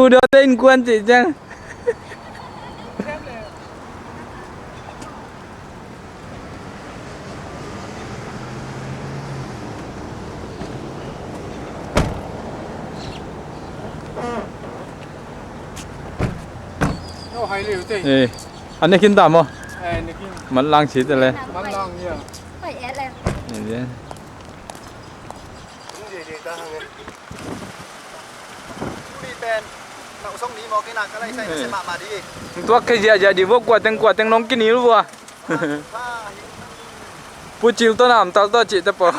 Udah tên quân chị chăng? Ê, anh ấy kinh tạm không? Mắn lang xịt rồi lên. Phải ép lên. Nhìn tua cái gì jadi vô quả tiếng nông kinh yếu vô. Pu chiều tôi làm tao tôi chị tập bỏ.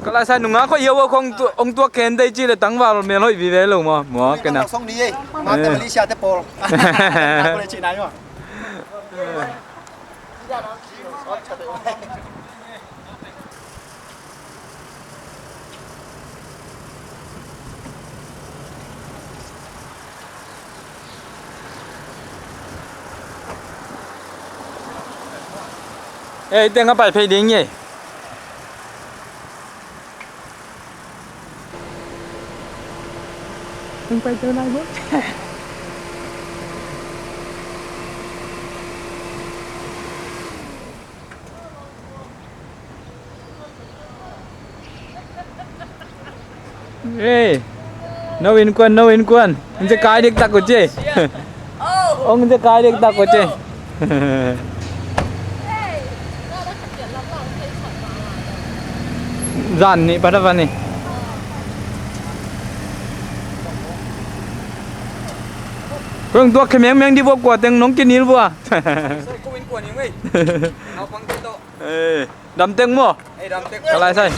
Có lại sao nung có yêu không ông tua kén đây chỉ là tăng vào miền nội vì thế luôn mà mua cái nào. Xong đi đi. Mà cái Malaysia tiếp ball. Cô này chị này mà. Ê, tiếng apa phải đi nhỉ? Đừng quay trở lại bước. Ê, no in quân. Anh sẽ cái được tắc của chị. Ông sẽ cái được tắc của chị. Dàn nih pada apa nih? Kurang tua kemeng di bawah kuat yang nongkin ini buah. Đâm tiếng mua. Kalau saya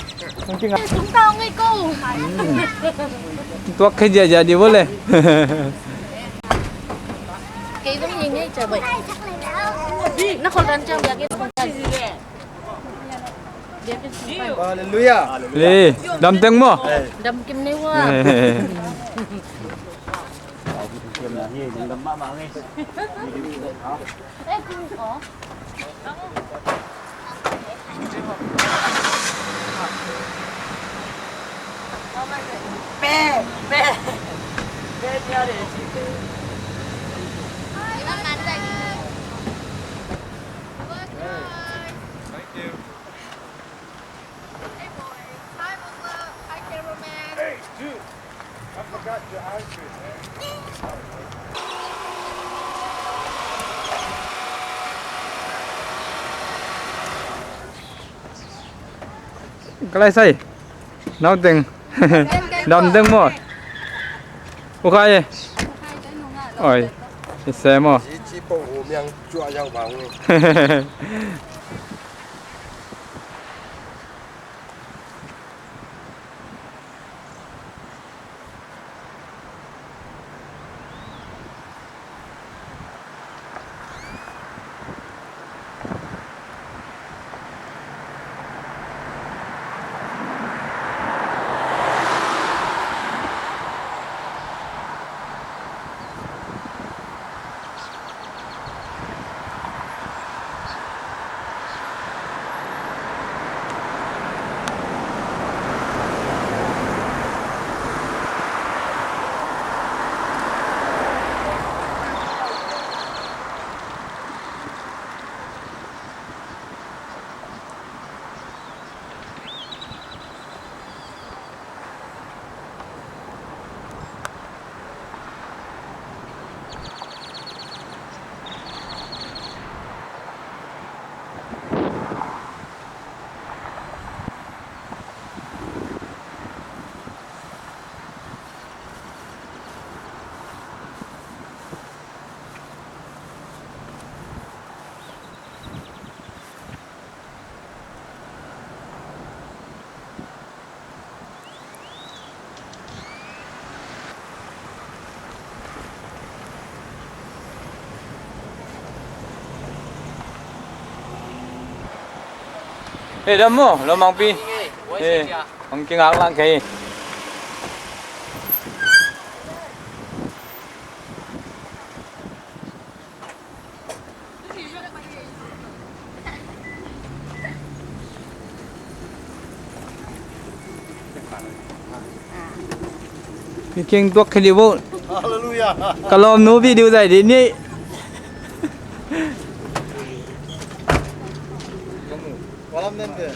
mungkin Chúng tao ngay cô. tua kerja jadi boleh. Cái giống như ấy trời bệnh. Nó không ăn trong cái không cần. Hallelujah. Ê, đâm tiếng mua. Đâm kim nếu quá. Kalau saya, nấu tiếng, đâm tiếng mua. Ok, ôi, xem mà. Chỉ bộ hồ miệng chua nhau bằng. Ê, đâm mua, lo mang pi. Ê, mang kinh ác lang kì. พี่เก่งตัวคดีบุ Hallelujah. กะลอมหนูพี่ดูใส่ดินี่ Walam nem de.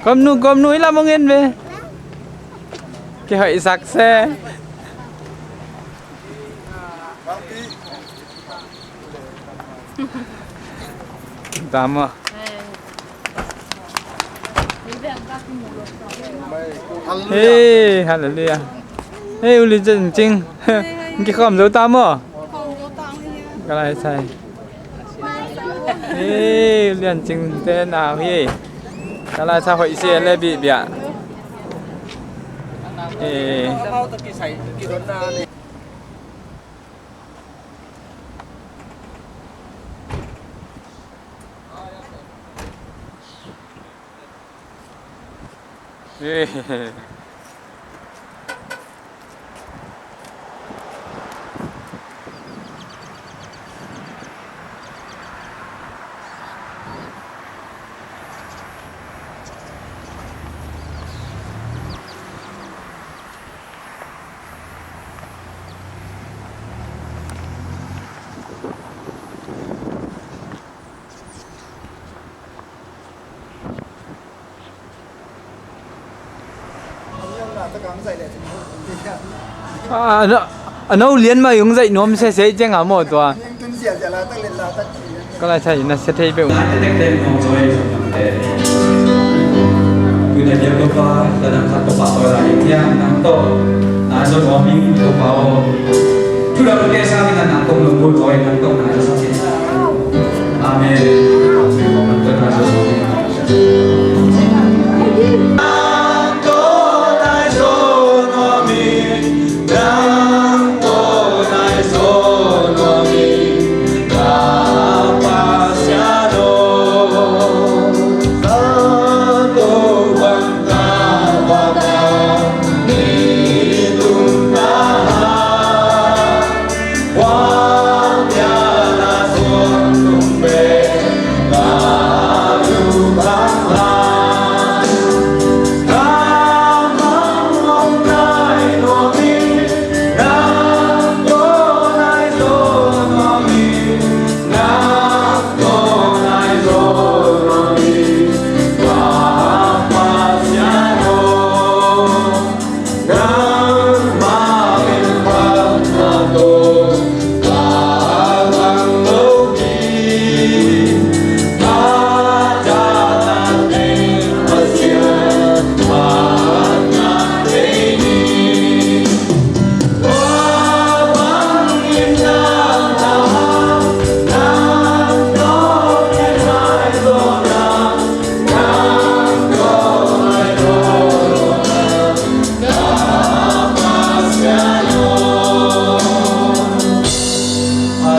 กอมหนูอีละมองเงินเว้ke hỏi sạc xe tạm à hey hallelujah hey uli chân chinh cái khom dấu tạm à cái này sai hey liền chinh tên nào hey cái này sao hỏi xe lên bị bịa Mau ta ki sai ki don na ni. Ê. Nó liên mà dùng dậy nó sẽ sẽ chẳng hả một tòa có lại thấy nó sẽ thấy biểu cứ để điều đó là đang thật tốt bảo là những nhà nắng tốt rồi có mình tốt bảo chú đạo cái sao thì nắng tốt lượng vui rồi nắng tốt này sao thế amen mình cần là rồi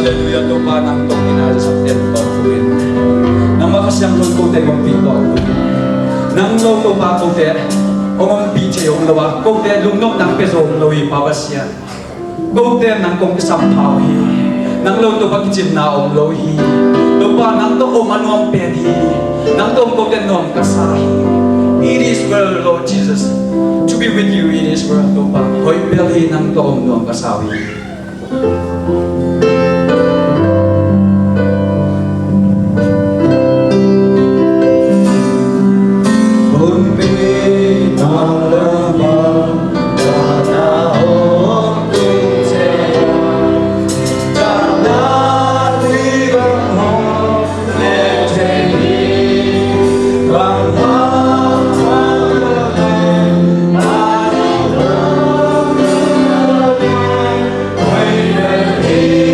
Hallelujah, Tuhan ang tong inasa sa tempo tuwin. Nang makasyang tong kote kong pito tuwin. Nang lo to pa kote, ong piche yung lawa, kote lungnok ng peso lawi pabasya. Kote nang kong kasampawi, nang lo to pagkicim na ong lohi. Tupa nang to manuang pedi, nang to kote noong kasahi. It is well, Lord Jesus, to be with you in this world, Tupa. Hoy peli nang to noong kasawi. Hey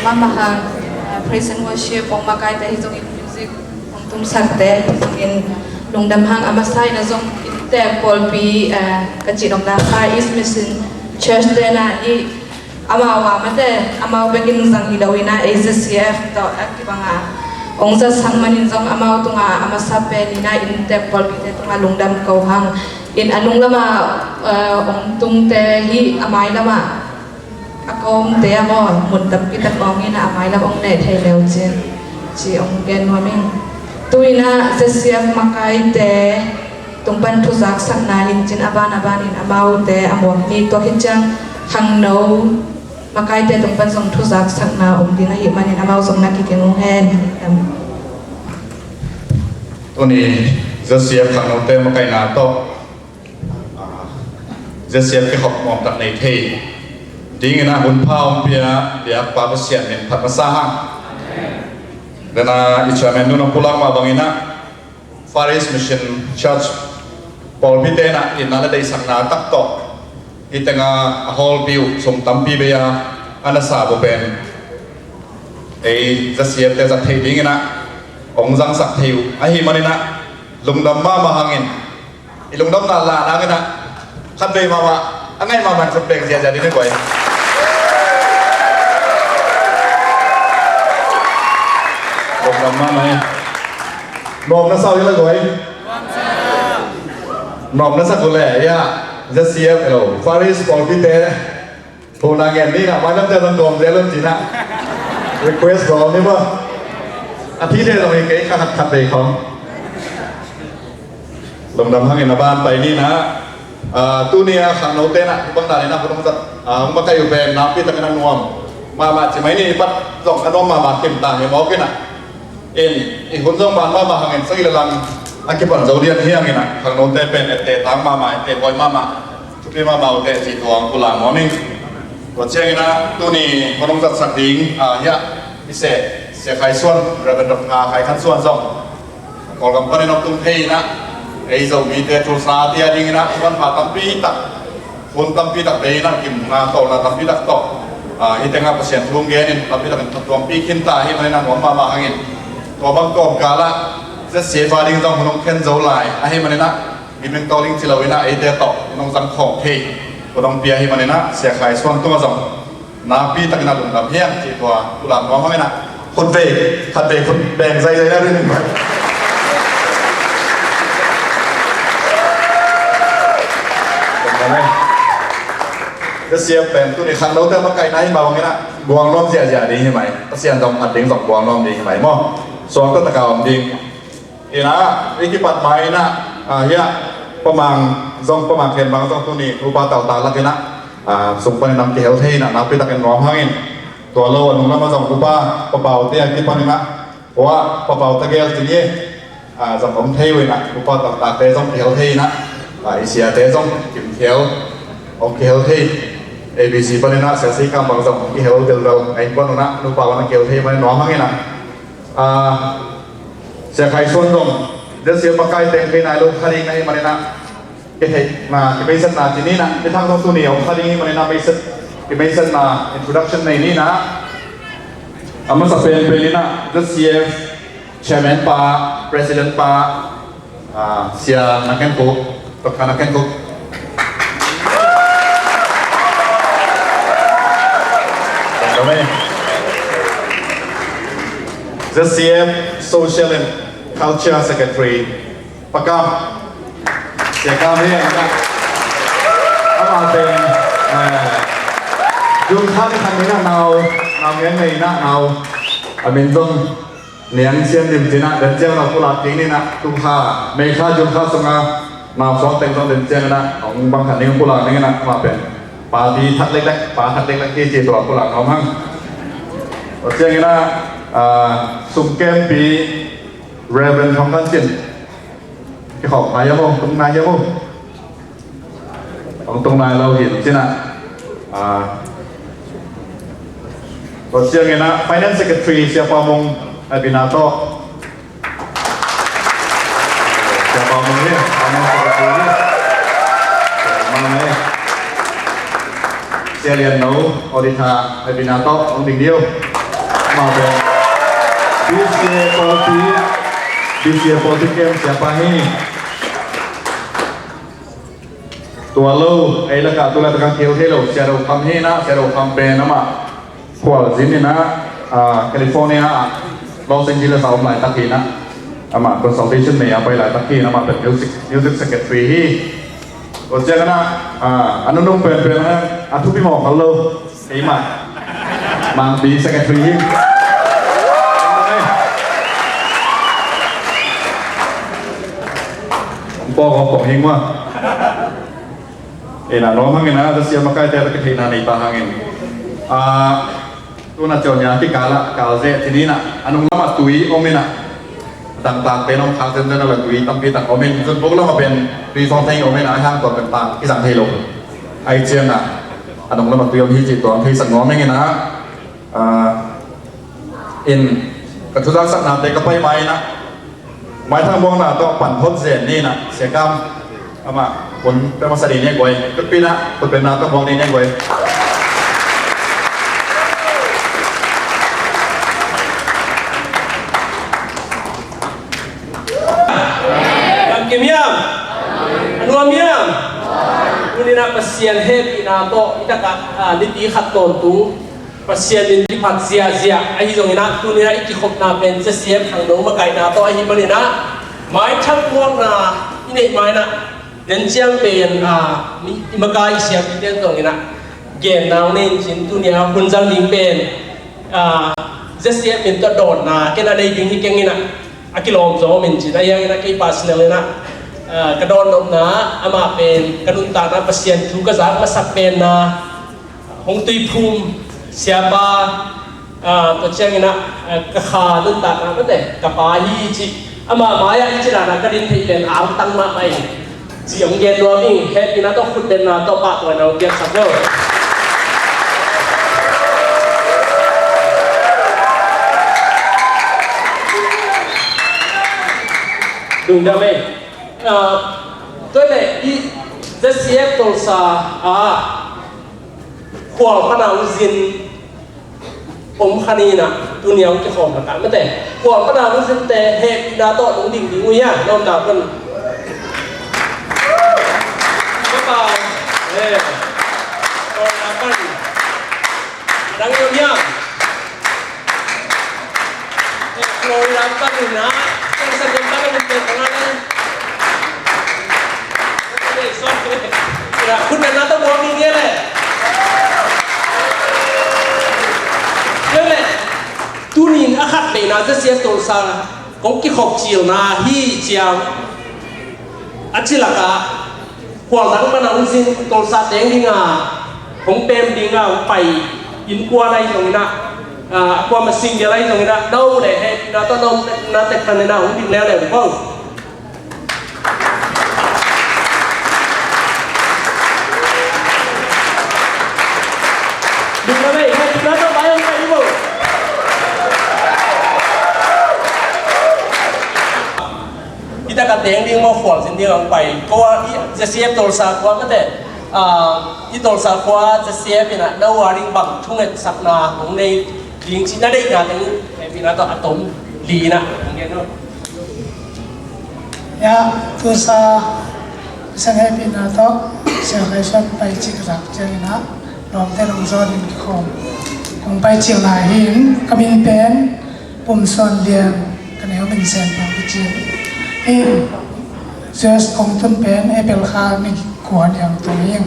mamahang praise and worship ong makai ta hizong in music ong tum sakte hizong in lungdamhang amasai na zong inte polpi kachidong na Far East Mission Church de na I amawa mate amaw begin zang hilawina AZCF to akibanga ong sa sangmanin zong amaw tunga amasape ni na inte polpi te tunga lungdam kauhang in anong lama ong tung te hi amay lama akong te mo muntam kita kong ina amay lam ong ne thai leo chen chi ong gen maming tuina sesiap makai te tungpan thuzak sakna lin chin abanin amaw te amok ni to hinchang hangno makai te tungpan song thuzak sakna ong dina hi manin amaw song nakikeng hen tuni sesiap hangno te makai na to sesiap ke hok mom tak nei thei ding na hun phao pia dia pa sian men phat masahang dana ichamen nu pulang ma bangina Far East Mission Church Paul Pitena inala dei sakna tak to itenga hall view som tampi beya anasa bo ben ei zasiep te za thei ding na ong jang sak theu a hi manina lungdam ma mahangin ilungdam na la na ngina khat be mama angai mama khot bek sia jadi ne koi lungdam ma mai nom na sao là koi nom na sak le ya zasiep elo Faris Paul Pite thu na ngen ni na mai nam te tan dom de lum chỉ na request dom ni ba a thi de rồi cái khát be không lungdam hangin na ban pai ni na tu nia khang no te na bang da ni na ko tong ma kai u ben na pi ta kan nuam ma chi mai ni pat zong anom ma kim ta he mo ke na in hun zong ban ma hangin sai la lang aki pan zodian hiang ina khang no te pen te tang ma te boy ma tu pi ma te si tuang kula morning ko cheng ina tu ni ko tong zat sak ding ya mi se khai suan raben dok nga khai khan suan zong ko gam pa ni nok tung thei na ei zo mi te chu sa tia ding na wan pa tampi tak hun tampi tak be na kim na to na tampi tak to hi tenga pasien thum ge nin tampi tak tuam pi khin ta hi na ngom ma hangin to bang kom kalaจะเสียฟ้าดิ้งต้องน้องเคนโจไลไอ้มันเนี่ยนะมีเมงตอลิงที่เราเวน่าไอเดียต่อน้องสังของเทก็ต้องเปียให้มันเนี่ยนะเสียขายส่วนตัวสองน้ำปีตะกันหลุมน้ำเพียงที่ตัวตุลาน้องเขาไม่นะคนเบรกขัดเบรกคนแบ่งใจได้เรื่องหนึ่งไปจะเสียเป็นตัวนี้ครั้งเราเติมมาไกลไหนมาวันนี้นะบวงน้อมเสียดีใช่ไหมถ้าเสียต้องขัดดิ้งสองบวงน้อมดีใช่ไหมมั่งส่วนก็ตะการดิ้งina ikipat mai na ya pamang zong pamang ken bang zong tu ni rupa tau ta lak na sumpan nam ke hel thei na na pi ta ken rom hangin to lo anu lama zong rupa papau te akipan na wa papau ta gel ti ye zong om thei we na rupa tau ta te zong hel thei na isia te zong kim hel om ke hel thei abc pan na sa si kam bang zong ki hel del dal ai kon na rupa wa na ke hel thei mai rom hangin na sẽ khai xuân rồi, giờ sẽ bắt cái tên cái này luôn, khai đi này mà này nè, cái hệ mà cái basic là chỉ ní nè, cái thằng trong tu nhiều, khai đi mà này nè basic, cái basic là introduction này ní nè, mà sắp bên bên ní nè, giờ sẽ chairman pa, president pa, sẽ nak kan ko, tất cả nak kan ko. The CM Social and Culture Secretary Pakam Sekam niนะเอามาเป็นยุนท่านทางนี้นะเราเงี้ยในนะเราเป็นต้องเลี้ยงเชียนดิมจีนะเดินเจ้าเรากุหลาบจริงนี่นะตุ้งข้าเมฆาจุนข้าสงามาซ้อมเต็มต้องเดินเจ้านะของบางขันนี้กุหลาบนี่นะมาเป็นปาดีทัดเล็กๆปาทัดเล็กๆที่จีตัวกุหลาบเขามั่งเจ้านี่นะสุ่มเกมปีเรเวนของกันจินที่ขอบนายยมตรงนายยมตรงนายเราเห็นใช่ไหมก็เชื่อไงนะ Finance Secretary เสียปามงอภินาโตเสียปามงเนี่ย Finance Secretary เนี่ยมาไหมเสียเรียนหนูออดิทาอภินาโตองค์เดียว มาเป็น BCA Politik Game siapa ini ตัวเล่าไอ้ละกาตัวละตะการเที่ยวเที่ยวเสียเราทำให้นะเสียเราทำเป็นนะมาขวดสินี่นะแคลิฟอร์เนียลอสแองเจลิสเอาหลายตะกี้นะมา consultation เนี่ยไปหลายตะกี้นะมาเป็น music secretary ตัวเจ้ากันนะอันนั้นต้องเป็นนะทุกพี่หมอเขาเล่าไอ้มาบางปี secretary บอกของผมเองว่าnormal na ada siapa makai tiada kehina ni bahangin. Tu nak jawabnya ki kala kalze sini nak anu lama tui omena. Tang penong khang sen na tui tampi tang omen jun bok lama ben reason thai omena hang to ben tang ki sang thai lo. Ai chen na anu lama tui om hi ji to thai sang ngom ngin na. In ketulang sak na te kapai mai na. Mai thang bong na to pan phot zen ni na sekam amaคนเป็นมาสดีเนี่ยกวยก็ปีนะคนเป็นนาต้องมองนี่เนี่ยกวยยังกิมยามรวมยามวันนี้นะภาษาเฮปีนาโตอิตากะนิติขัดตนตูภาษาดินที่พัดเสียไอ้ที่ตรงนี้นะตัวนี้นะอีกขบนาเป็นเสียทางโน้มมาไกลนาโตไอ้ที่มันนี่นะไม้ช่างพวกนาที่นี่ไม้นะเดินเชียงเป็นมีมากายเสียงที่ตรงนี้นะเกณฑ์นาวนี่จินตัวนี้คุณจังลิงเป็นเสียเป็นตัวโดดนะแค่นั้นเองที่เก่งนี่นะอากิโลมโซมินจินอะไรอย่างนี้นะกี่ปัสเลยนะกระโดดนมนะอามาเป็นกระดุนตานะปัสเซียนถูกกระซักมาสักเป็นนะหงตุยภูมิเสียบาตัวเชียงนี่นะกระขาดุนตานะก็แต่กระปาฮีจิอามาหมายจินะกระดินที่เป็นอ่าวตั้งมาไปเสียงเย็นรวมอีกเฮ็ดนี่นะต้องขุดเป็นนะต้องปะตัวเราเก็บสักเด้อดูได้ไหมตัวเล็กที่จะเสียตัวซาขวบพนังซินผมคันนี้นะตัวเนี้ยจะขอมละกันไม่แต่ขวบพนังซินแต่เฮ็ดดาโต้ตรงดิ่งดิ่งอุ้ยอะน้องดาวกันorang yang dunia, orang apa ni nak? Kita sedang tak ada penganan. Sorry, kita pun nak tahu orang ini le. Jadi, tu ni akak bina sesuatu tulisan, kau kikop cium na hi cium, acilaka. พวกนั้นมันเอาสิตรงซาเต็งดิ้งผมเต็มดิ้งไปอินกัวอะไรตรงนี้นะกัวมาสิ่งอะไรตรงนี้นะเดาเลยให้นาต้นนมนาเต็กตันในนาผมดิ้งแล้วเลยผมก็ดิ้งมาเลยให้นาต้นไปยังไงดิบุkita kateng ding mo khwal sin ding ang pai koจะเสียตอลซาควาก็แต่อีตอลซาควาจะเสียเป็นอ่ะดาวาริงบังทุ่งเอ็ดสักนาของในลิงชินาได้งานนี้เป็นอ่ะต่ออะตอมลีนะอย่างเงี้ยเนาะยาตัวซาสังเกตเป็นอ่ะต่อเสียใครชอบไปจิกรักเจอนะลองแต่ลองจอดินคอมของไปเชียงรายหินกบินเป็นปุ่มส่วนเดียงกันแล้วเป็นเซนของพิจิตรเสื้อของต้นเป็นเอเปิลคาไม่ขวานอย่างตัวเอง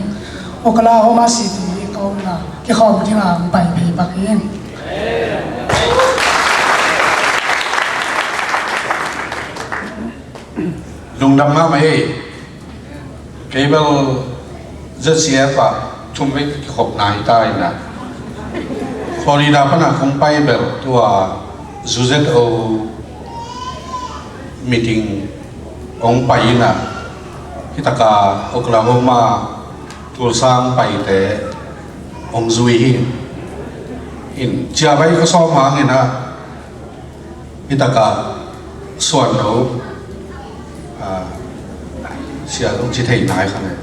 โอกลาโฮมาซิตี้เขาละที่เขาที่หลังไปผีปักเองลุงดำมากไหมเกี่ยวกับจะเสียป่ะทุ่มไปขบนายได้นะฟลอริดาพนักคงไปแบบตัวซูเซตโอmeeting องไปนะที่ตะกาโอคลาโฮมาตัวสร้างไปแต่องซุยอินเจ้าไปก็ซ้อมมาไงนะที่ตะกาส่วนเราเสียต้องชิดให้นายเขาเลย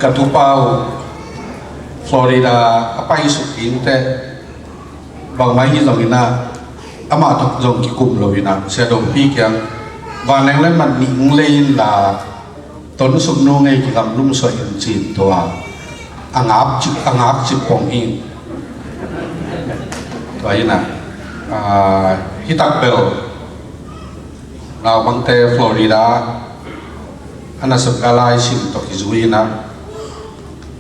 กระตุเป้า ฟลอริดาไปสุกินแต่บางไม้ที่ตรงนี้นะอามาตกลงกี่กลุ่มเลยนะเสียดมพี่เกียงวันนั้นแล้วมันนิ่งเลยละต้นสุนทรไงกี่คำลุ่มสวยจีนตัวอ่างอาบจิบปองอิงตัวนี้นะฮิตักเบลเราบางเตฟลอริดาอันนั้นสุดอะไรสิตกที่จุยนะ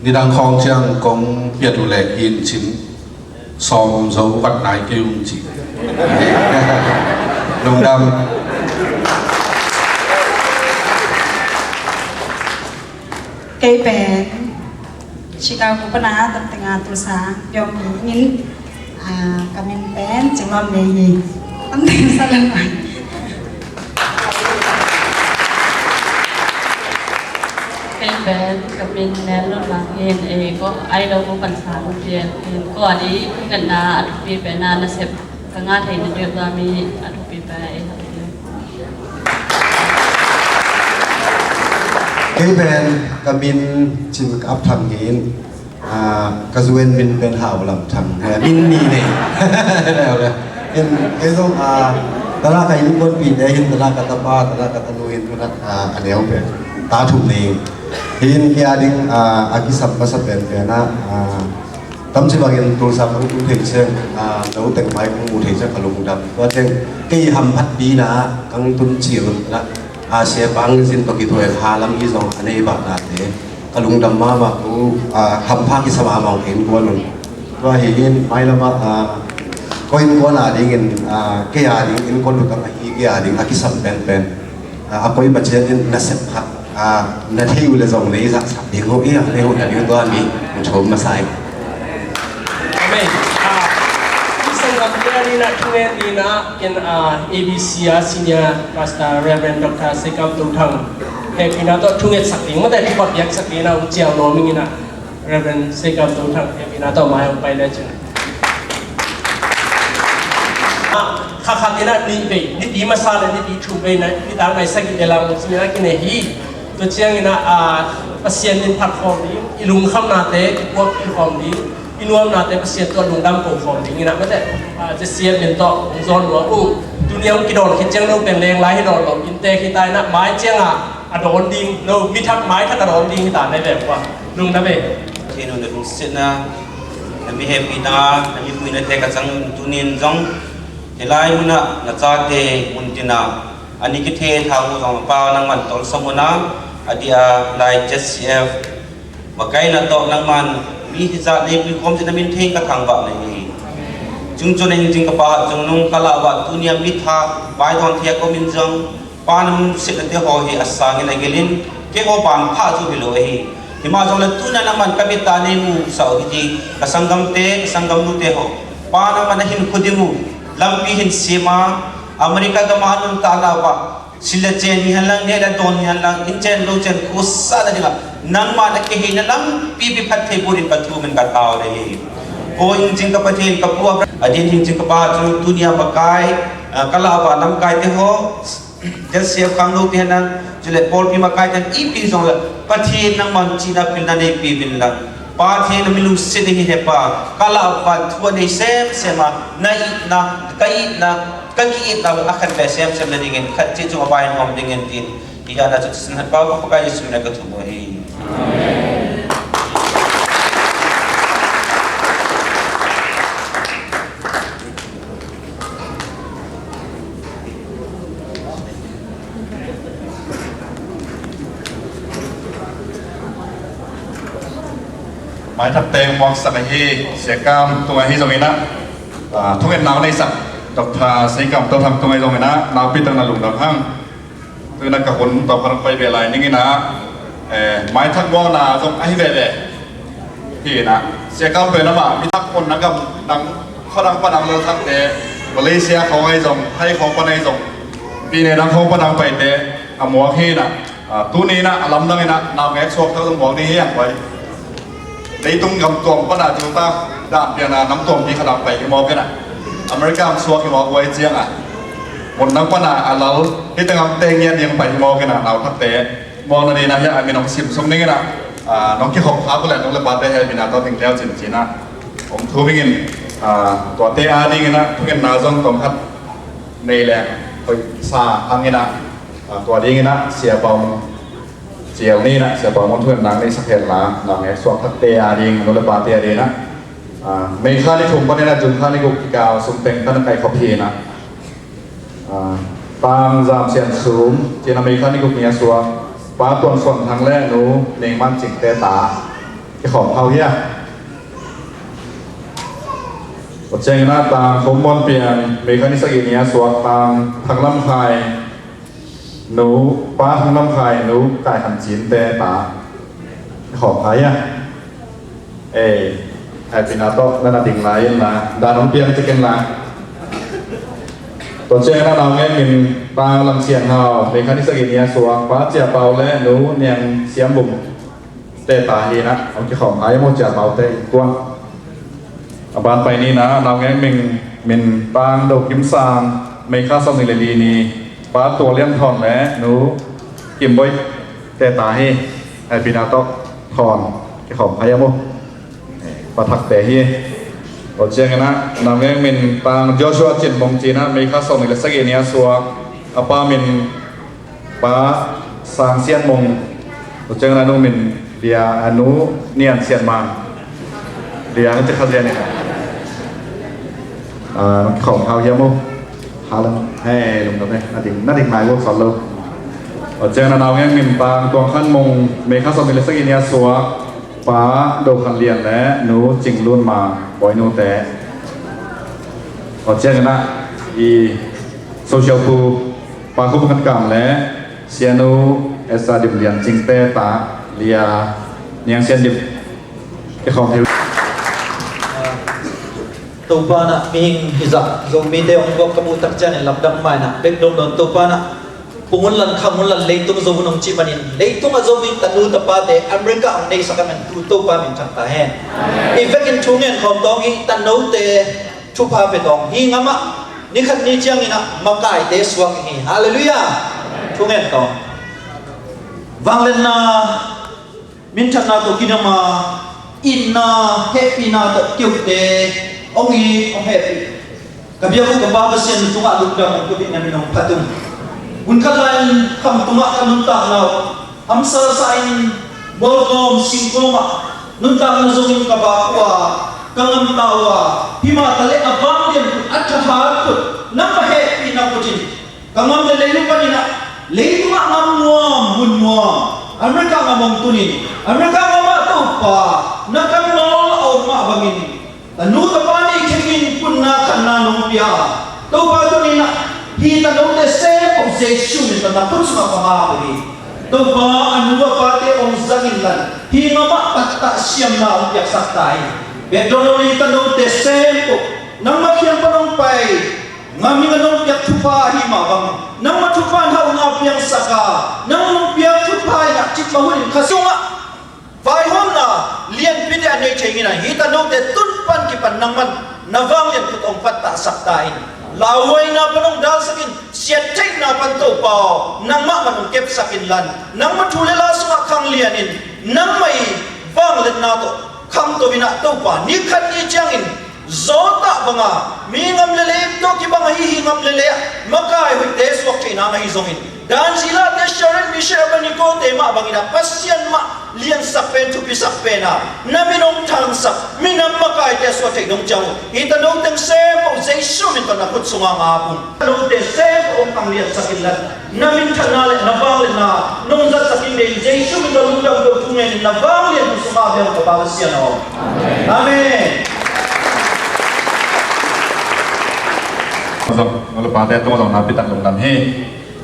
นี่ดังคลองเชียงกงเปียดูแลอินชินซองโซวัดนายกิวจีลุงดำเกย์เป็นชิคาโกปนาตั้งแต่งานตัวสางยอมยินกำเนิดเป็นจังหวัดเมียตั้งแต่สลังไปเป็นแบนกับเป็นแนนรถหลังเองก็ไอเราก็ปัญหาเปลี่ยนก็อันนี้กันนาอัตุปีเป็นนาเสพกังงาไทยเดือดมีอัตุปีไปเกย์เป็นกำมินจิมกับทำงินกระสวนมินเป็นหาวลำทำมินนี่เนี่ยแล้วเลยเห็นเอ้ต้องตลาดไทยนี่คนปีเนี่ยเห็นตลาดกัตบ้าตลาดกัตนุเห็นตลาดอันนี้เอาเป็นตาถุงนี่เห็นแกดิ้งอากิสัมปัสเป็นนะตั้มสิบางอย่างตัวสามของอุทิศเชิงเราแต่งไม้ของอุทิศเชิงขลุ่มดำก็เช่นกี่ทำพัดปีนะกังตุนจีรุนะเสียบังสินตกิถวยหาลำยี่สองอันนี้บาดนาเตะขลุ่มดำมาว่ากูทำภาคกิสมามองเห็นกวนว่าเห็นไม้ละมาก็เห็นกวนดิ้งเงินกี่ดิ้งคนดูกับไอ้กี่ดิ้งอากิสัมเป็นapa yang baca ni nasib hak nanti ulah zong ni sak dia kau iya dia udah dia tuan ni macam masai. Amen. Isang abdul ni nak tunai ni nak in ABC senior pastor Reverend Dr. Sekam Tuthang. Pina tu tunai sakti, mata di bawah yak sakti na ujian nomi ni nak Reverend Sekam Tuthang. Pina tu mai umpai lejen. Kakak ni nak ni be, ni di masalah ni di cuba ni, ni dah mai sakit dalam sebenarnya kini hi. Tu ciang ni nak pasien ni platform ni, ilung kham nate, work platform ni, inuam nate pasien tu lung dam platform ni, ni nak macam, jadi bentuk zon luar. Dunia kita orang kita jangan lupa leng lain orang, kita kita nak mai ciang ada onding, no, mitak mai tak ada onding kita ni berapa, lung dah be. Kini untuk fungsi na, kami happy na, kami punya tekat sang dunia zong. Helai muna ngacate muntina ani kithe thawu jong pa nang man tol samuna adia lai JCF makai na to nang man mi hiza le pi khom jina min theng ka thang ba nei chung chon eng jing ka pa jong nung kala ba dunia mi tha bai thon thia ko min jong pan sit te ho hi asang ina gelin ke ho pan pha ju bilo hi hima jong la tuna nang man kamita ne mu sau hi kasangam nu te ho pa nang man hin khudimu lampi hin sima Amerika gamanun talawa sila chen ni halang ne da don halang inchen lo chen kusa da dinga nang ma na ke hin lam pi phat the burin pathu men ka taw re o in jing ka pathin ka pu adin jing ka ba chu dunia bakai kalawa nam kai te ho just kang lo te nan jule pol pi ma kai tan I pi zong la pathin nang man china pil na ne pi bin la Pathin na milu sini hepa kala pat tuan ni sema nai na kai na kaki na akan besem sem na dingin kacit cuma bayan om dingin tin iya na cuci senhat bawa pakai Yesus na ketubuh hi. Mai thập tên mong sạch hi sẽ cam tung hi rồi na thông hiện nào này sạch đọc thà sẽ cam tao thầm tung hi rồi na nào biết tăng là lùng đọc hăng từ na cả cuốn tao phải quay về lại những cái na mai thắt ngon là giống ai về thì na sẽ cam về nó mà biết thắt con nó cầm đắngเขาดังปนังเราทั้งแต่มาเลเซียเขาให้ส่งให้ของปนังส่งปีนี้ดังเขาปนังไปแต่หมวกที่น่ะตู้นี้นะลำดังนี่นะนาวแม็กซ์โซ่เขาต้องหมวกนี้อย่างไว้ในตรงกับตัวปนังจุดตาด่านเดียนะน้ำตัวมีขนาดไปหมวกกันน่ะอเมริกาสวกหมวกไว้เจียงบนนังปนังเราที่ตั้งแต่เงี้ยยังไปหมวกกันน่ะเราทักแต่มองนั่นเองนะยังมีน้องซิมส่งนี่นะ น้องที่ขอบพาก็แหละน้องเลยบาดได้ให้บินาตัวถึงแล้วจริงๆนะผมทูบิงินตัวเตอาดิ้งนะทุกคนน่าจงต้องคัดในแหล่ไปซาพังนะตัวดิ้งนะเสียบอมเจียวนี่นะเสียบอมมันทุกนางในสักเห็นละนางไอ้สวมทัดเตอาดิ้งน้องเลยบาดเตอาดิ้งนะไม่ค่าในถุงก็เนี่ยนะจุนค่าในกุกกาวสุ่มเต็งท่านไก่ขอบพีนะตามจามเสียนสูงเจนอเมริกันนี่กุกเนียสัวป้าตัวส่วนทางแรกหนูเน่งมันจิงเตตาที่ของเขาเฮียปัจจัยหน้าตาขมอนเปลี่ยนเมริกันนี่สักอีเนียสัวตามทางลำไส้หนูป้าทางลำไส้หนูไก่หันจีนเตตาของใครอ่ะไอ้ปีนาโต้นั่นน่ะดิ่งไหลนะดานน้องเปียงจะเก่งละตัวเจ้าหน้าเราเนี่ยมีปางลำเสียงเราเป็นคณิตศาสตร์เนียสวงป้าเจียเปาและหนูเนียงเสียมบุ๋มเตะตาฮีนะเอาที่ของไอ้โมเจียเปาเตะกวนบานไปนี้นะเราเนี่ยมีปางดอกกิมซางไม่ค่าสมิเลลีนีป้าตัวเลี้ยงทอนและหนูกิมบอยเตะตาฮีไอปีนาโต้ทอนที่ของไอ้โมปะทักเตะฮีตัวเจ้าหน้าเราเนี่ยมีปางโยชัวจินบงจีนะไม่ค่าสมิเลสักเนียสวงป้ามีป้าสางเซียนมงตัวเจ้าหน้าหนูมีเดียอนุเนียนเซียนมาเดียก็จะเข้าเรียนเนี่ยของเขาเยอะมั้งหาลังให้ลงตรงนี้น่าดิ่งหมายว่าสอนเราตัวเจ้าหน้าเราเนี่ยมีปางตัวขั้นมงไม่ค่าสมิเลสักเนียสวงป้าโดคันเรียนและหนูจิงลุ่นมาบ่อยหนูแต่ตัวเจ้าหน้าอีโซเชียลปูปาคุกันกรรมและเซียนูเอสซาดิบเลียนจิงเตตาเลียเนียงเซียนดิบที่ของเทวตัวปานะมีฮิจักโซมีเดองบอกกบูตักจันลับดังมานะเด็กดงดงตัวปานะปุ่งลันคำลันเลยตุ้งโซมุนงจิบันินเลยตุ้งอาโซมินตันูตะปาเตอเมริกาในสักมันตัวปามินจังตาเฮนอีเวกินช่วงนี้ของตองฮีตันนูเตชุพาเปตองฮีงามะนี่ขันนี่จังอินะมาไก่เตสวงฮีฮาเลลูยาช่วงนี้ต่อวังเลนนามินชันนาตัวกินมาอินนาเฮปีนาตัวเกี่ยวเตองฮีองเฮปีกับยาบุกับบาบเซียนตัวลุกดำกุบินามินองพัตุมบุญขันไลน์คำตุมะกันนุนตาเราอัมซาไซน์บอลกอมสิงโกมะนุนตาเราจงกับบ่าวกังมตาวะพิมาทะเลอับบางเดียนอัจฉริยะน้ำเฮปีนักบุญกังมเลลุปนินะเลลุมะงามนัวมุนนัวอเมริกางามงตุนินอเมริกางามตุปะนักนอลเอามาบังินแต่นูตปานีเข่งคุณนาขันนานุเปียตุปะตุนินะฮีตันโนเตเซปเจชูมิตันนักพุทธมาฟังอาบุรีตุปะอนุวะปาเตองซักินลันฮีงามะปัตตะเสียมนาอุปยักษักไตBedonoli tanong tesempo nang makiang panong pay ngami nganong piyak tupa hima bang nang matupan ha unga piyang saka nang piyak tupa na chit mahulin kasunga vaihon na lian pide anay chengina hitanong te tunpan kipan nang man navang yan putong patta saktain laway na panong dal sakin siyatay na panto pa nang manong kep sakin lan nang matulila sa kang lianin nang may vanglet na toคำตัวบินาตัวป่านี่ขันยี่จังอินโจตะบังอ่ะมีงามเล่ๆตัวกี่บังอ่ะฮีงามเล่ๆมักไอ้หุ่นเดสวกจีน่าไม่ซงอินดานซิลาเดชเชอร์มิเชลบันิโกเตมาบังอินะปัสยันมาเลี้ยงสักเป็นทุบิสักเป็นอ่ะน้ำมินองทางสักมินำมักไอ้เดสวกจีนองจังฮิตานุตังเซปเอาใจชุ่มอินตอนนักพุทธสงฆ์อาบุญนุเตเซปองตังเลี้ยงสักอินลันน้ำมินชนะเลนบังเลนะนงจัดสักอินเดใจชุ่มอินตอนลุงจังตัวทุ่งเงินนบังเลี้ยงมุสลิมเดียวกับบาลเซียนเอาอาเมนKalau pada itu orang nabi tak longgan he,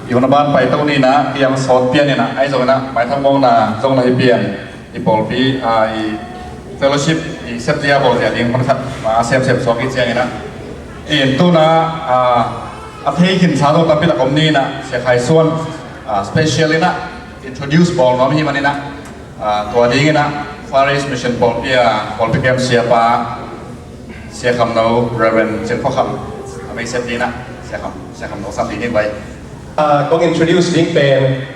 iwan ban pai tahu ni na, yang sot pian ni na, ai zong na, mai thang mong na, zong lai pian, i bol pi, i fellowship, i sep dia bol dia, yang pernah sep sokit siang ni na, itu na, athei hin sado tapi tak om ni na, sekai suan, special ni na, introduce bol nom hi mana na, tua ding ni na, Faris Mission bol pi kem siapa, siapa nau Reverend Chen Phokam. Mấy xem đi nè, sẽ không nấu xong thì như vậy. Con introduce tiếng Pèn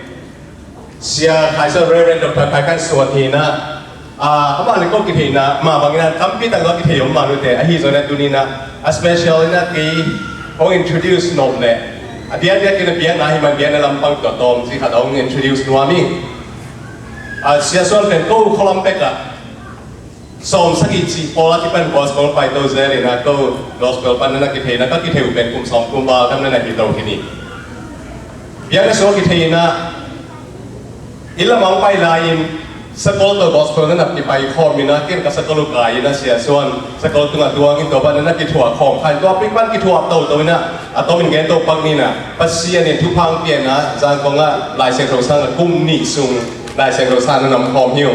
เสียขายเสื้อเรนดอกไปกันส่วนทีนะอามาเลยก็กินทีนะมาบางงานทำพิธีก็กินทีผมมาดูแต่ไอ้ที่ส่วนนั้นตัวนี้นะ especially นะที่เขา introduce นมเลยเดี๋ยวกินเบียร์นะที่มันเบียร์ในลำพังตัวตอมสิเขาต้อง introduce นัวมิ่งเสียส่วนเป็นกู้คอลัมเบกอะสมสักอีกทีพอที่เป็น gospel ไปตัวเจเลยนะก็ gospel ปันนั้นกินทีนะก็กินทีเป็นกลุ่มสองกลุ่มบาทำนั่นที่ตรงที่นี่เบียร์ในส่วนกินทีนะอิละมังไปลายสกอลตัว gospel นั้นที่ไปคอมินะเกี่ยวกับสกอลกายนะเสียส่วนสกอลตัวดวงอินตัวปันนั้นกินถั่วของใครตัวปิ๊กปันกินถั่วตัวนะตัวเป็นเกณฑ์ตัวปังนี่นะปัสเซียเนี่ยทุกพังเปลี่ยนนะจางกงละลายเซนโทรซังกุ้มนิซุงลายเซนโทรซังนั้นนำหอมหิว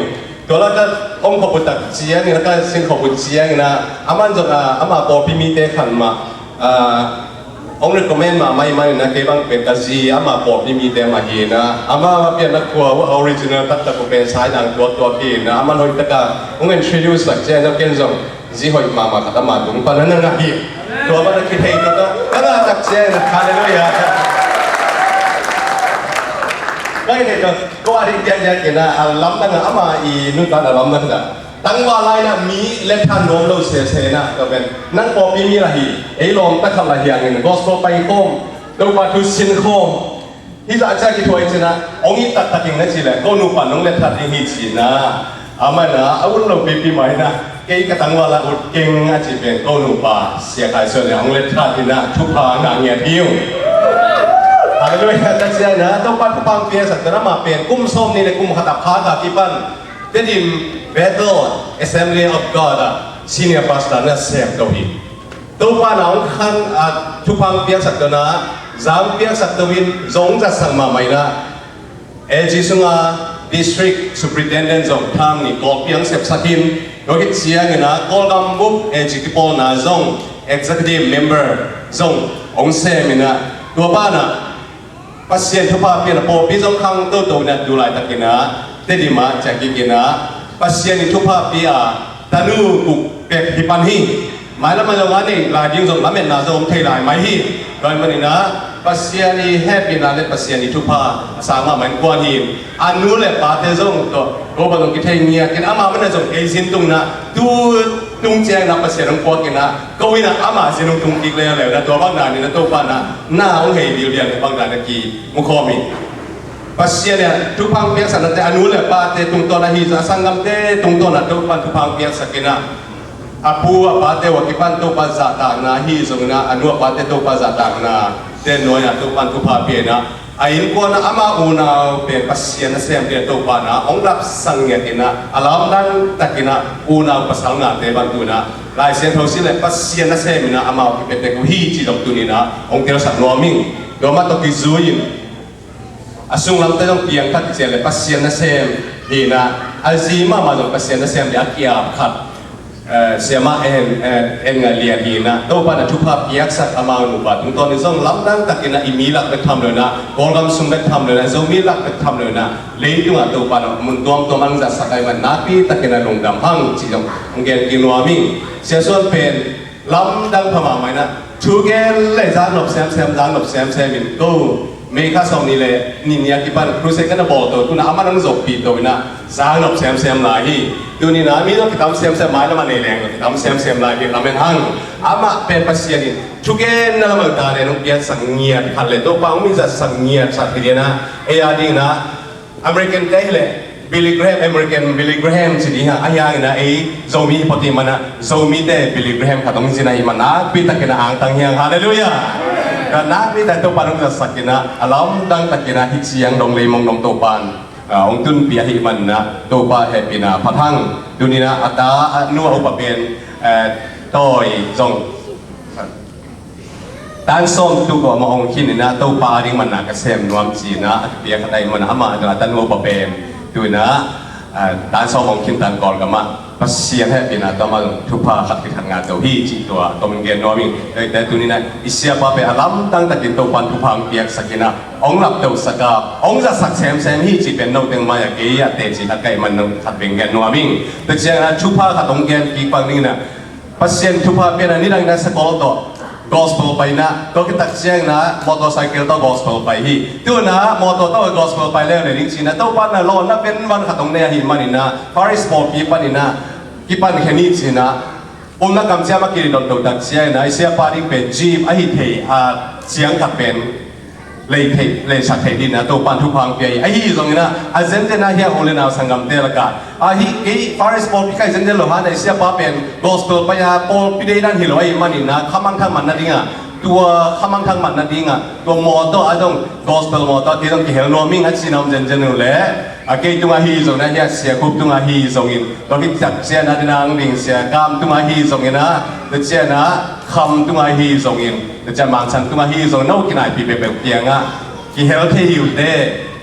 ตัวละก็องค์ขบุตรเจียงนี่แล้วก็เส้นขบุตรเจียงนะอามันจะอามาปอพิมิเตขันมาองค์เรคคอมเมนต์มาไม่นะเกี่ยงเป็นกะจีอามาปอพิมิเตมาฮีนะอามาเปลี่ยนนักทัวร์ว่าออริจินัลตัดตะกุเป็นสายดังตัวกีนะอามันหอยตะกาองค์ introduce สักเจนแล้วเกี่ยงส่งจีหอยมาขัดมาดุงปนนั้นนะฮีตัวมันคิดให้ตัวก็น่าจักเจนฮาเลลูยาก็เนี่ยก็อะไรอย่างเงี้ยนะล้ำตั้งแต่อามาอีนู่นตอนล้ำตั้งแต่ตั้งว่าอะไรนะมีเล็บทันโน้มเราเสียนะก็เป็นนั่งพอปีมีอะไรไอ้ลมตะคำอะไรอย่างเงี้ยก็สโลไปโคมตัวปัทุสินโคมที่จะอาจจะคิดว่าจริงนะองค์นี้ตัดกิ่งนั่นสิแหละก็นูปันน้องเล็บทันที่นี่สินะอามานะอาวุธเราปีใหม่นะเกี่ยกับตั้งว่าละอุดเก่งอาชีพเป็นก็นูปาเสียขายส่วนของเล็บทันที่นะทุกพางานเงียบหิ้วอะไรด้วยกันเสียนะต้องปัดผู้พังเพียรสัตว์นั้นมาเปลี่ยนกุ้มส้มนี่ในกุ้มขตับขากับที่ปั้นเด็ดBethel Assembly of God Senior Pastor เนี่ยเสียตัวอีตัวป้าน้องขันทุกพังเพียรสัตว์นั้นจามเพียรสัตว์วินจงจะสั่งมาไหมนะจิสุงา District Superintendent จงทำนี่กอลเพียงเสียบสักินโดยที่เสียงนะกอลกำบุกจิกิปอลนะจง Executive Member จงองเซมินะตัวป้านะปัสเซียนทุพาเปียนโปพิจงขังตัวเนี่ยดูแลตะกินะเตดิมาจากกินะปัสเซียนทุพาเปียตานูกุเป็กฮิปันฮีหมายแล้วมันจะว่านี่ลายยิงส่งมาเม็ดนาส่งเทลายไม่ฮีโดยมันนี่นะปัสเซียนีแฮปปี้นาเลปัสเซียนีทุพาสามารถมันกวนฮีอันนู้นเลยปาเตส่งตัวโรบันกิเทเงียกินอามามันจะส่งเอซินตุงนะดูตุงเจียงนะปัสเซียนงกวนกินนะก็วินะอามาซินงตุงกิกเลยแล้วนะตัวบางนานี่นะตัวป้านะหน้าองเฮดิวเดียนบางนานะกีมุขมิปัสเซียเนี่ยทุกพังเปียกสันแต่อนุเลยปาเตตุงตัวนะฮีจะสังกัมเตตุงตัวนะทุกพันทุกพังเปียกสักนะอาปูปาเตวกิปันตัวปัสสะตางนะฮีส่งนะอนุปาเตตัวปัสสะตางนะเตนน้อยนะทุกพันทุกพังเปียนะไอ้อินกวนนะอามาอูนาเป็นปัสเซียนะเสียมเดียตัวปานะองรับสังเกตินะอารมณ์นั้นตะกินะอูนาปัสสังนะเตบันตุนะลายเส้นทางสิเลยปัสเซียนะเสียมนะอามาคิดเป็นกุฮีจีดอกตุนีนะองเทลสักนัวมิงโดมาตกิซุยasung lam ta jong piang khat che le pasien na sem hi na azima ma jong pasien na sem ya kia khat sema en nga lia hi na to pa na thupa piak sat ama nu ba tung ton ni jong lam dang takina imilak be tham le na golgam sum be tham le na jong milak be tham le na le tu nga to pa na mun tom to mang za sakai man na pi takina long dam hang chi jong ngel ki no mi sia son pen lam dang phama mai na thu gen le za nop sem dang nop sem min goเมฆาสองนี่เลยนี่เนี่ยที่บ้านครูเซกันนะบอกตัวคุณอามันนั่งจบปีตัวนะสร้างหลบแซมลายตัวนี้นะมีต้องกิจกรรมแซมไม้แล้วมันในแรงกิจกรรมแซมลายเป็นลำเป็นหังอามาเป็นปัสเซียนี่ทุกเย็นนั่นละเมื่อตาเนี่ยน้องเกียรสังเงียพันเลยตัวปังมีจะสังเงียสักทีเดียวนะเอียดีนะอเมริกันได้เลยบิลลี่แกรมอเมริกันบิลลี่แกรมสิฮะอายางนะไอ้โซมีพอดีมันนะโซมีได้บิลลี่แกรมขัดตรงสินะมันนะปีตะกินอ่างตังเฮียงฮาเลลูยาการนักนี่แต่ตัวปานองจะสักกินะอารมณ์ดังตะกินะฮิตเสียงดงเลยมองดงตัวปานองตุนเปียหิมันนะตัวปาเฮปินะพัทังดูนี่นะอัตตานัวอุปเป็นต่อยจงด้านส้มตัวก็มองขินนะตัวปาดิ่งมันนะกระเซมนวมจีนะเปียกอะไรมันอามาจะด้านนัวอุปเป็นดูนะด้านส้มมองขินด้านก่อนกันมาปัสเซียนให้เป็นตัวมันทุพพาขัดกิจงานตัวฮีจีตัวมันเกียนนอมิงแต่ตัวนี้นะอิสยาปาเป็นอารมณ์ตั้งแต่กินตัวปันทุพพังเปียกสกินะองหลับตัวสกาองจะสักแซมฮีจีเป็นโนเต็งมาอย่างเกียเตจิตะไกมันขัดเป็นเกียนนอมิงแต่เจ้าทุพพาขัดตรงเกียนกีปังนี่นะปัสเซียนทุพพาเป็นอันนี้ดังนั้นสกอลตัว gospel ไปนะก็คิดตักเสียงนะมอเตอร์ไซค์ต้อง gospel ไปฮีตัวนะมอเตอร์ต้อง gospel ไปแล้วเลยจริงๆนะตัวบ้านนะรอนะเป็นวันขัดตรงเนี่ยหิมันนี่นะ Paris Sport ปีปันนี่นะกี่ปันแค่นี้สินะนักกำเสียมากินดนตรีตักเสียงนะไอเสียปาริงเป็นจีบไอฮิตเฮเสียงขัดเป็นเลยสักเทดินนะตัวปันทุกพังเปียไอ้ที่ตรงนี้นะอาเซนเจน่าเฮียองเลนาสังกัมเตลกันที่ฟาริสปอลพิกายเซนเจโลฮาในเสียป้าเป็นกอสเปลไปยาปอลพิเดนันฮิโลไอมันนี่นะขมังทางมันนั่นเองตัวขมังทางมันนั่นเองตัวมอเตอร์ต้องกอสเปลมอเตอร์ที่ต้องเฮลโนมิงฮัตซินามเจนเจนูเล่เกย์ตัวฮีตรงนั้นเฮียเสียคุบตัวฮีตรงนี้ตัวที่จับเสียนัดนางดิ่งเสียกามตัวฮีตรงนี้นะตัวเสียนะคำตัวฮีตรงนี้ตัวจะมันสันตัวฮีตรงนู้นกินไอพีเปเปเปียงกี่เฮลที่อยู่เด้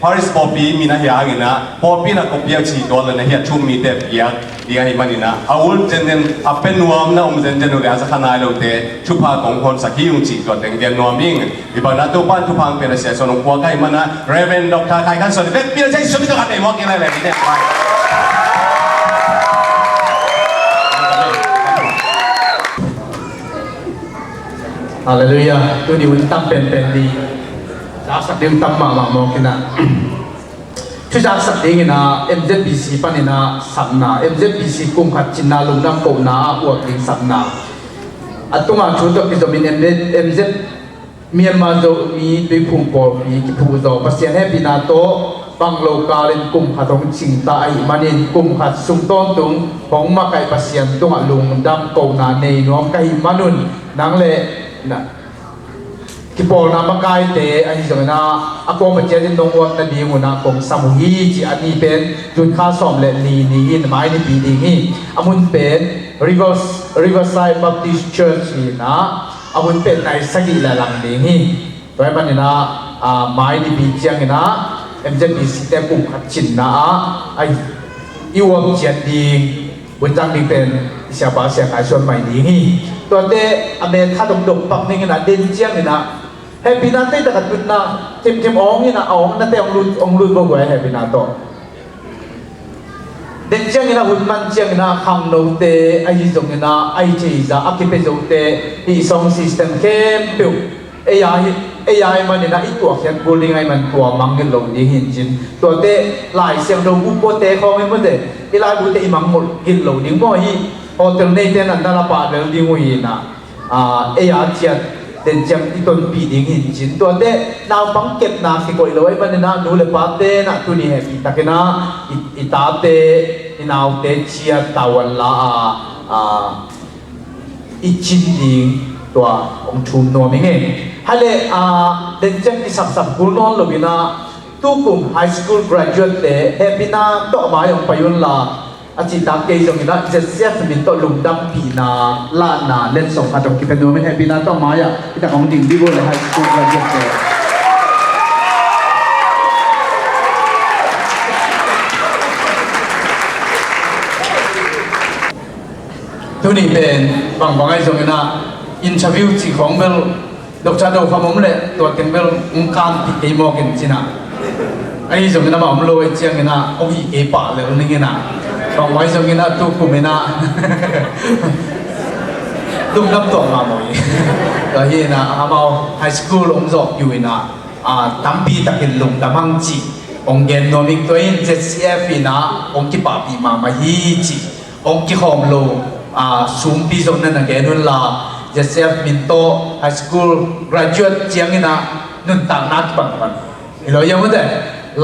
พาริสปอปีมีนะเฮียงินะปอปีนะก็เปียชีตัวเลยนะเฮียชุ่มมีเด็บเปียดีไงมันนี่นะอาวุธเจนเดนอาเป็นนวมนะเจนเดนเลยอาศัยขนาดเราเตะชุบผ้าของคนสักที่ยุ่งจีก็เต็งเดียนนวมิงอีบันนั้นตัวบ้านทุกพังเป็นเสียส่วนหัวใกล้มันนะเรเวนด็อกเตอร์ใครกันส่วนเด็กเปียใช้ชีวิตตัวกันเองมองกินอะไรนี่เนี่ยฮาเลลูยาตัวนี้มันตั้งเป็นดีจากสักเดือนตั้งมามองกันนะช่วยจากสักเดือนนะ MZBC ปนินะสักนะ MZBC กุมขัดจินนาลุงน้ำโกนาอวดลิงสักนะอัตตุมาชุดตัวพิจารณา MZ เมียนมาโจมีด้วยคุมปอมีกิพูโจภาษาให้พินาโตบังโลกาลินกุมขัดของจิงตาไอมันอินกุมขัดสุงต้นตุงของมาไก่ภาษาตุงลุงดำโกนาในน้องไก่มานุนนังเล่นะที่บอกนะมังกรเตะอันนี้จังนะอากงมันเจริญนงวัดนั่นดีงูนะกงสมุฮีจีอันนี้เป็นจุดข้าสอมเล่ลีนี่อินหมายในปีนี้ฮีอามุนเป็น Riverside Baptist Church นี่นะอามุนเป็นในสกิลลังนี้ฮีตัวมันนี่นะหมายในปีเจียงนะMZBC แต่ปุ่มขัดจินนะไออีวอมเจียนดีบนจังนี้เป็นเสียบาเสียขายส่วนใหม่นี้ฮีตัวเตะอเมริกาตรงดงปักนี่นะเด่นเจียงนี่นะเฮปปี้นัทเตะแต่กันจุดนะเต็มอ๋องนี่นะอ๋องนั่นเตะองลุนบ่ไหวเฮปปี้นัทต่อเด่นเจียงนี่นะหุ่นมันเจียงนะขังโนเตะไอ้ตรงนี่นะไอ้เจี๋าอักเปโจเตะที่ส่งซิสเต็มเข้มปิวAI มันนี่นะอีตัวเขียนบูลลิงไอ้มันตัวมังเงินลงดีหินจินตัวเตะหลายเสียงดงอุปเตะเขาไม่หมดเลยอีหลายบุตรอีมังหมดกินลงดิ้งบ่ฮีพอเติมในเต้นนั้นน่าปาเรื่องดิ้งหูยีนะAI เจียเด่นจังที่ต้นปีดิ้งหินจินตัวเตะนาวบังเก็บนาสิกอยเลยมันนี่นะดูเลยปาเตะนะตัวนี้เฮปีตะกันนะอีตาเตะอีนาวเตะเจียตาวันละอีจินดิ้งตัวองชุมโนมิงเองฮัลโหลเด่นจังที่สับกุลนอนลบินะทุกกลุ่มไฮสคูล graduate เตะเฮปินะต่อมาอย่างไปยุนละอาจิตตาเกยจงนะจะเสียสมินต่อลุงดำปีนาลานาเล่นส่งขัดองกิเป็นโนมิเฮปินะต่อมาอย่างที่แต่ของดิ่งดิโบเลยไฮสคูล graduate เตะทุกนี้เป็นบางไอ้จงนะอินเทอร์วิวที่ของเบลดอกจันโดขมมเลยตัวเต็มเบลมุงการที่เอมอกินสินะไอ้จงนะบ่มโลไอ้เจียงนะโอ้ยเอป่าเลยนี่นะบางไว้จงนะตุกุมินะตุกนับตัวมาหมดก็เห็นนะอามาไฮสคูลองจบอยู่นะตั้มปีตะกินลงตะมังจีองเกนโนมิกตัวเองเจสเอฟนะองกิปาปีมาฮีจีองกิหอมโลซูมปีจงนั้นนะแกนุ่นลาเจสเอฟมินโตไฮสคูล graduate เจียงนะนุ่นต่างนักบังบันเห็นหรือยังมั้งเด้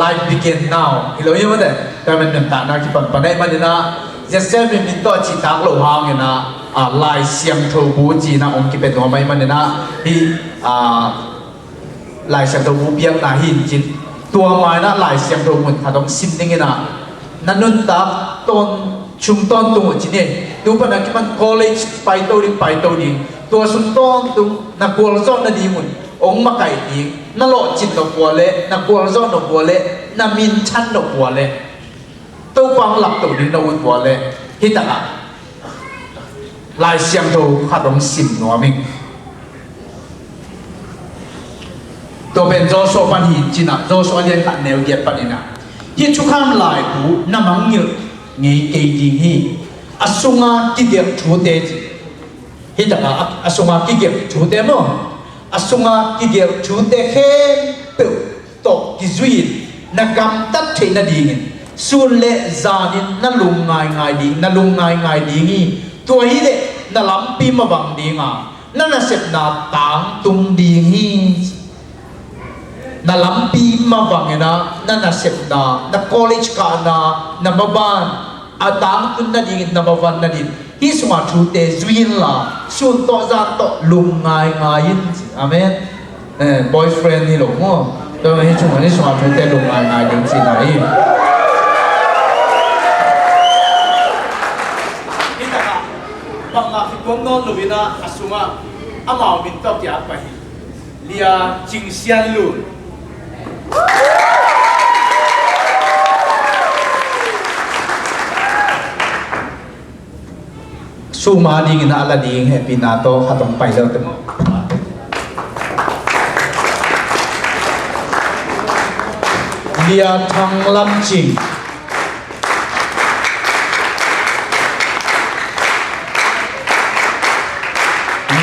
life begin now เห็นหรือยังมั้งเด้แต่มันนุ่นต่างนักที่บังบันได้มันนะเจสเอฟมินโตจีตากโลหางนะลายเสียงโทบูจีนะองค์กิเป็นหัวไม่มันนะที่ลายเสียงโทบูเบียงนะหินจิตตัวไม้นะลายเสียงโทบุนถ้าต้องซิมนิ่งนะนั่นนุ่นตับต้นชุมต้นตัวจีเนี่ยดูปนักมัน college ไปตัวดิ่งตัวชุมต้นตัวนักบัวซ้อนนัดีมุนองค์มาไก่ดิ่งนั่นโลจิตนักบัวเละนักบัวซ้อนนักบัวเละนักมินชั้นนักบัวเละตัวฟังหลับตัวดิ่งนักบัวเละฮิตาลายเสียงโทขัดลงสิมหนัวมิงตัวเป็นโจโซปันหินจีน่ะโจโซเรียนตัดแนวเย็บปันนี่นะยิ่งชุกข้ามลายหูน้ำมังเยอะงี้เกยยิงฮีอสุงาที่เดียบชูเตจิ hitaka asunga kigep chute mo asunga kigep chute khem pe to kizuin nagam tat theina dingin sun le zanin na lungai ngai dingi to hi le na lampi mawang dinga na sep na tang tum dingi na lampi mawangena na sep na college ka na maban atang tun na dingin na maban na din hi sunga chute zuin la sun to za to lungai yin amen boyfriend ni lo mo to hi sunga chute lungai din si nai hitaka banga fikon non luina asunga amao min to kya pa hi lia jingsian lu suma ding na ala ding happy na to hatong pai lo te mo lia thang lam ching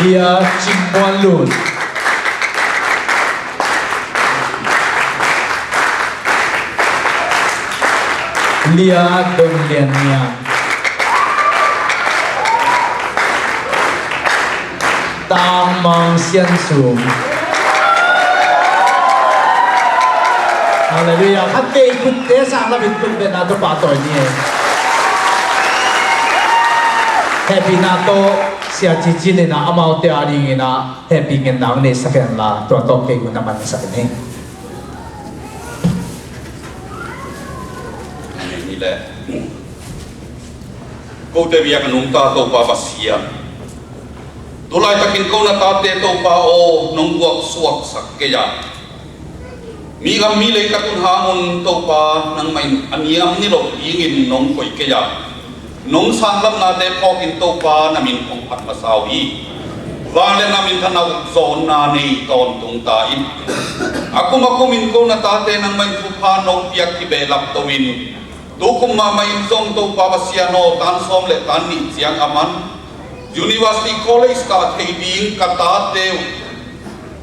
lia ching mon lun lia dong lian nia tang mang xian sum hallelujah hatte kun te sang la bin kun be na to pa to ni happy na to sia chi chi ne na amau te ari ngi na happy ngen nang ne sa ken la to to ke kun na man sa ken he ni le ko te via kanung ta to pa pasia tulai takin ko na tate to pa o nong buak suak sak ke ya mi gam mi le takun hangon to pa nang mai aniam ni lo ingin nong koi ke ya nong sang lam na te pok in to pa na min kong pat masawi wale na min thana zon na nei ton tung ta in aku min ko na tate nang mai thu pha nong piak ki be lap to win tu kum ma mai zong to pa pasia no tan som le tan ni chiang aman University College ka thading kata teu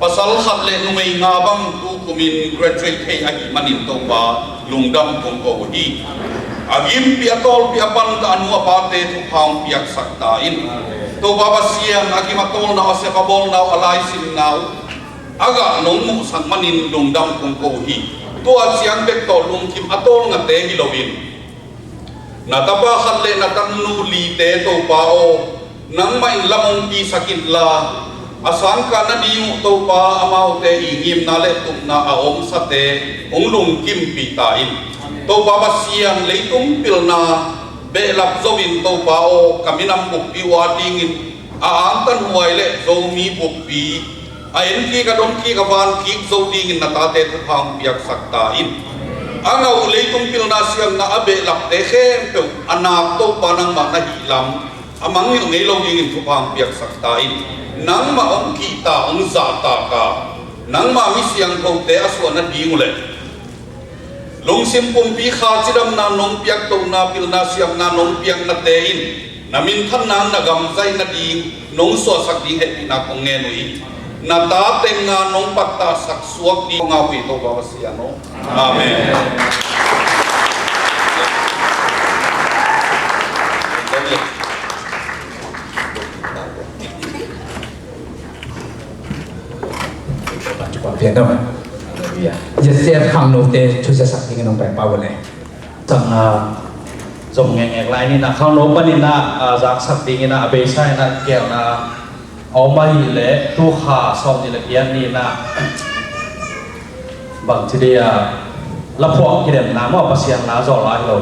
pasal khat le numei nga bang tu kumin graduate thei a manin to pa lungdam kum ko hi agim pi atol pi apan ka anu apate thu phang piak sakta in to baba siam agim atol na ase kabol na alai sin nau aga nong mu sang manin lungdam kum ko hi to a siang bek to lung kim atol nga te hi lovin na tapa khat le na tan nu li te to pa o nang mai lamong pi sakit la asan ka na diu to pa amau te ingim na le tum na aom sa te onglung kim pi ta in to pa basian leitung pil na be lap zowin to pa o kaminam buk pi wa dingin a ang tan huai le zo mi buk pi a en ki ka don ki ka van ki zo dingin na ta te thang piak sakta in angau leitung pil na siam na abe lap te khem pe anak to pa nang ma na hilam amang yung ngayon yung intupang piyak saktain nang maong kita ang zata ka nang mamisiyang kaute aswa na di ulit long simpong pikha sidam na nong piyak to na pil na siyang na nong piyak na tein namintan na nagamzay na di nong suwasak di hepi na kong ngenui na tateng nga nong pagtasak suwag di nga po ito babasiyano amen Việt Nam giờ xem hàng nô tê chú sẽ sắp những nông bài bao này chẳng dùng nghe lại ni na khang no pani na jak sak ding na abe sai na kel na omai le tu kha som ni le kian ni na bang chi dia la phok ki dem na mo pasian na zo lai lo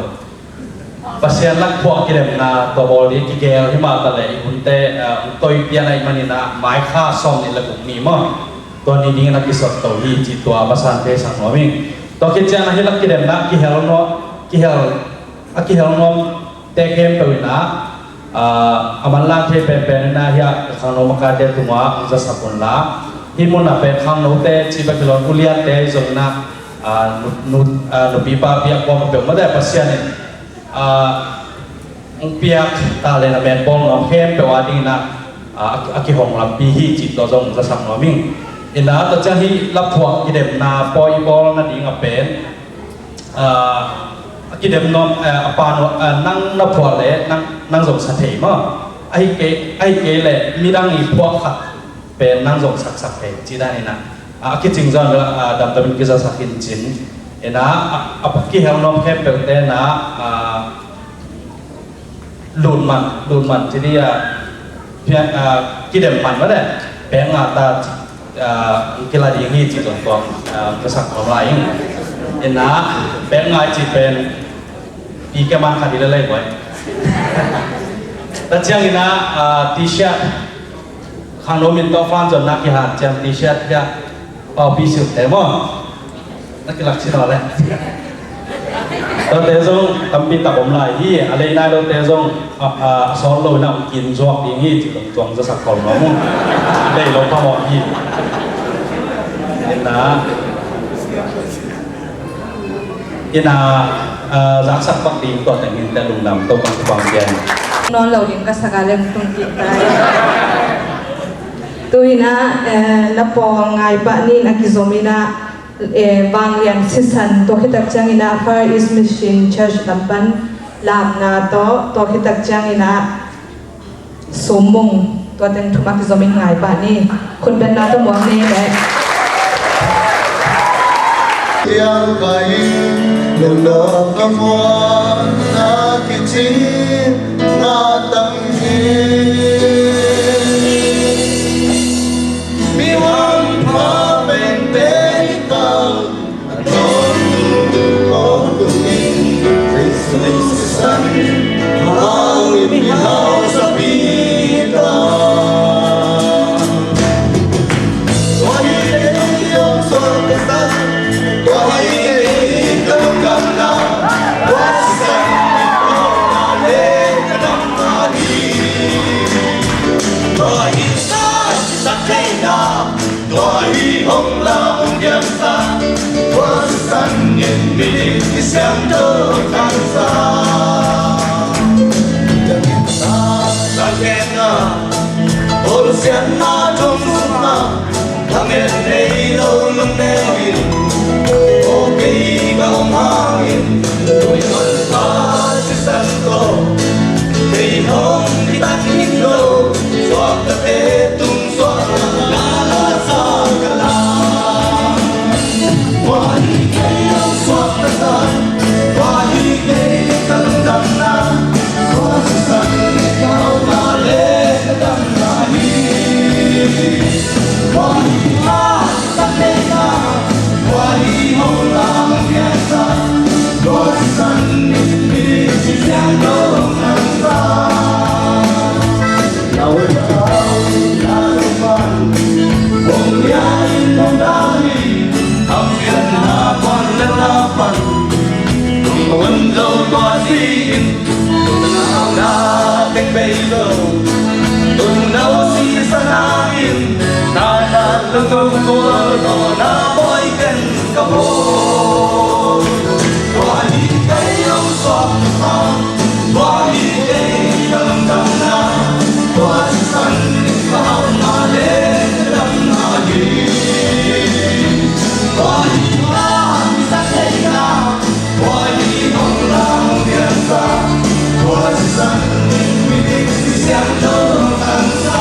pasian lak phok ki dem na to bol ni ki gel hi ma ta le hun te toi pian ai mani na mai kha som ni le kum ni mo to ni ding na ki sot to hi chi to masan te sang no mi to ki cha na hi lak ki dem na ki hel no ki hel aki hel nom te kem pe na aman la the pe pe na ya khang no maka te tuma za sapon la hi mon na pe khang no te chi ba kilon ulia te zong na nu pi pa pia ko pe ma da pasya ne pia ta le na ben bong no kem pe wa ding na aki hong lam pi hi chi to zong za sam no ming ina ta cha hi lap thuak ki dem na poi bol na ding a pen ki dem nom apa no nang na phwa le nang zong sa thei ma ai ke le mi dang i phwa khat pen nang zong sak pe chi da ni na ki ching zon dam dam ki za sakin chin ina ki hel nom khem pe te na lùn mặt thì đi cái điểm mạnh vậy đấy bé ngà ta cái là gì nghi chỉ tổng cộng cái sắc còn lại nên là bé ngà chỉ bên đi cái mặt khác đi lên vậy tất nhiên là t-shirt khang nô mình to fan rồi nãy cái hạt trang t-shirt ya bao bì sụp thế mà nãy cái lạc chỉ nào đấyเราเตะซงทำปีตับผมไหลที่อะไรนายเราเตะซงซ้อนลอยน้ำกินจวกอย่างนี้ที่ตรงจะสักคนน้องได้ลงพระหมอที่นะที่นารักสักปักดีก็แต่งเงินแต่ลุงดำต้องความเย็นนอนเราเลี้ยงกษัตริย์ตุ้งกินได้ตุยนะนับปองไงปะนี่นักกิจมินะบางเรียนสิสันตัวคิดตักจังอินะ Far East Mission Church ลำปันลามนาตัวคิดตักจังอินะสมมงตัวเต็มทุกมักจะมีไงป่ะนี่คุณเป็นนาตัวหมวกนี่แหละยังไงเดินเดินกำวังนาคิดจีนาตั้งฮีมีวันพาเป็นเต้Langit bihau sabita Wahai yang sorbesan Wahai kelukana Wasan ikonale kadang lagi Wahai sakina Wahai hong lau biasa Wasan yang milik isang terkasa Ôi sen na trong na thằng em đây đâu lưng đây ok bao hàng tôi hơn ta sẽ sang cô thì hôm đi ta kinh lô xóa ta thế tung xóa la la sa cả la qua đi cây xóa ta sa qua đi cây tân đầm na qua sân cao ta lên đầm Tôi có na bói kênh cả bộ qua đi cây ông xót qua đi cây đầm đầm na qua sân cao mà lên đầm na đi qua đi hoa sắc cây na qua đi hồng lam biển xa qua sân mình đi xem đâu ăn xa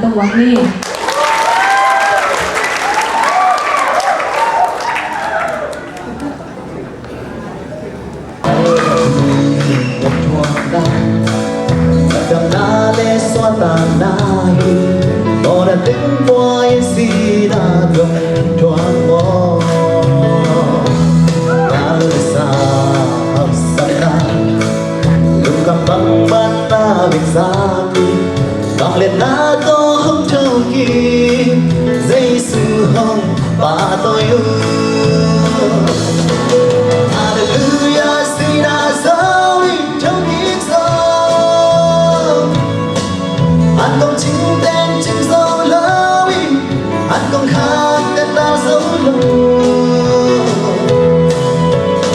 ตัววังนี่ đằng na lê xoa tàn nai bỏ đã tính qua gì đã gầm thoáng mò ta lê xa học xa na lúc cầm băng ban ta việc xa bằng lên na có không trâu kỳ dây sư hồng bà tôi ư Hallelujah, xin đã dấu trong ít dấu anh không chính tên chính dấu lâu anh không khác tên ta dấu lâu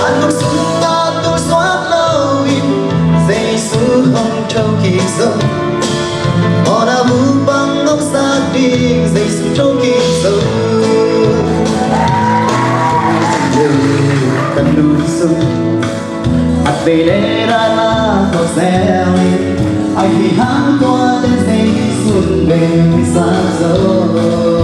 anh không xuống ta tu xóa lâu dây sư hồng trâu kỳ dấu họ đã vũ băng ngốc xa đi dây sư trâu kỳ dấu cần đủ sung ắt về đây ra là có xe ai thì hắn qua đến giây xuân bên xa dấu